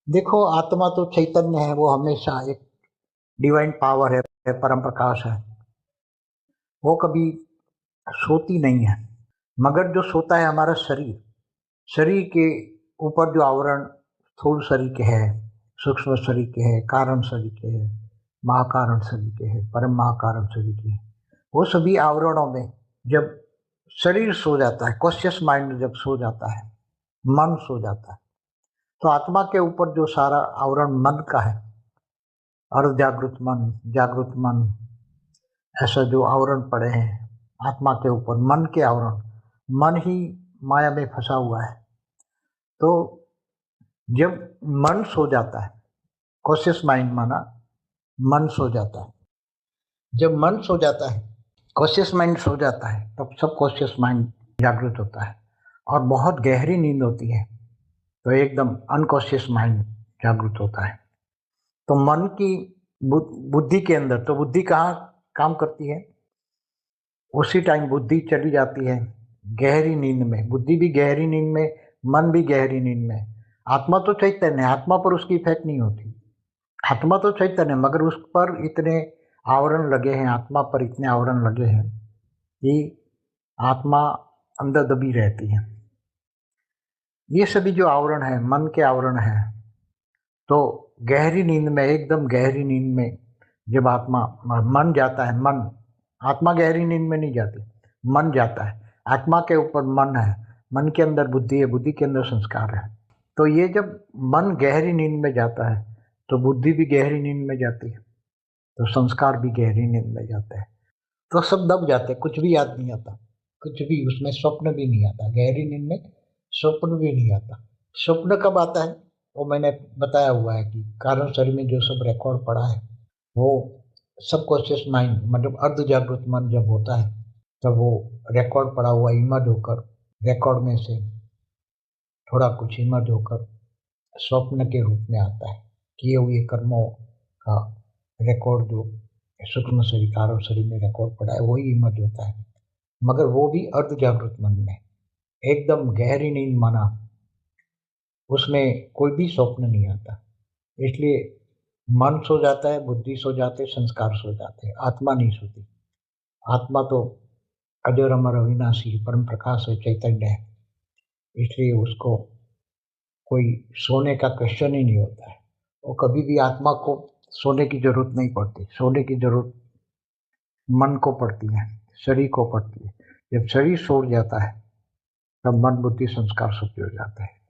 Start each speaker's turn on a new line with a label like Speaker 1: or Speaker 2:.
Speaker 1: देखो, आत्मा तो चैतन्य है, वो हमेशा एक डिवाइन पावर है, परम प्रकाश है। वो कभी सोती नहीं है, मगर जो सोता है हमारा शरीर। शरीर के ऊपर जो आवरण स्थूल शरीर के है, सूक्ष्म शरीर के है, कारण शरीर के है, महाकारण शरीर के है, परम महाकारण शरीर के है, वो सभी आवरणों में जब शरीर सो जाता है, कॉन्शियस माइंड जब सो जाता है, मन सो जाता है, तो आत्मा के ऊपर जो सारा आवरण मन का है, अर्ध जागृत मन, जागृत मन, ऐसा जो आवरण पड़े हैं आत्मा के ऊपर, मन के आवरण, मन ही माया में फंसा हुआ है। तो जब मन सो जाता है, कॉन्शियस माइंड माना, मन सो जाता है। जब मन सो जाता है, कॉन्शियस माइंड सो जाता है, तब सब कॉन्शियस माइंड जागृत होता है और बहुत गहरी नींद होती है, तो एकदम अनकॉन्शियस माइंड जागृत होता है। तो मन की बुद्धि के अंदर, तो बुद्धि कहाँ काम करती है? उसी टाइम बुद्धि चली जाती है गहरी नींद में। बुद्धि भी गहरी नींद में, मन भी गहरी नींद में। आत्मा तो चैतन्य है, आत्मा पर उसकी इफेक्ट नहीं होती। आत्मा तो चैतन्य, मगर उस पर इतने आवरण लगे हैं, आत्मा पर इतने आवरण लगे हैं कि आत्मा अंदर दबी रहती है। ये सभी जो आवरण है, मन के आवरण है, तो गहरी नींद में, एकदम गहरी नींद में जब आत्मा, मन जाता है, मन, आत्मा गहरी नींद में नहीं जाती, मन जाता है। आत्मा के ऊपर मन है, मन के अंदर बुद्धि है, बुद्धि के अंदर संस्कार है। तो ये जब मन गहरी नींद में जाता है, तो बुद्धि भी गहरी नींद में जाती है, तो संस्कार भी गहरी नींद में जाते हैं। तो सब दब जाते हैं, कुछ भी याद नहीं आता, कुछ भी उसमें स्वप्न भी नहीं आता। गहरी नींद में स्वप्न भी नहीं आता। स्वप्न कब आता है वो मैंने बताया हुआ है कि कारण शरीर में जो सब रिकॉर्ड पड़ा है, वो सबकॉन्शियस माइंड, मतलब अर्ध जागृत मन जब होता है, तब वो रिकॉर्ड पड़ा हुआ इमर्ज होकर, रिकॉर्ड में से थोड़ा कुछ इमर्ज होकर स्वप्न के रूप में आता है। किए हुए कर्मों का रिकॉर्ड जो सूक्ष्म शरीर, कारण शरीर में रिकॉर्ड पड़ा है, वही इमर्ज होता है, मगर वो भी अर्ध जागृत मन में, एकदम गहरी नींद माना, उसमें कोई भी स्वप्न नहीं आता। इसलिए मन सो जाता है, बुद्धि सो जाते, संस्कार सो जाते, आत्मा नहीं सोती। आत्मा तो अजर अमर अविनाशी परम प्रकाश है, चैतन्य है, इसलिए उसको कोई सोने का क्वेश्चन ही नहीं होता है। वो कभी भी, आत्मा को सोने की जरूरत नहीं पड़ती। सोने की जरूरत मन को पड़ती है, शरीर को पड़ती है। जब शरीर सो जाता है, तब मन बुद्धि संस्कार सब हो जाता है।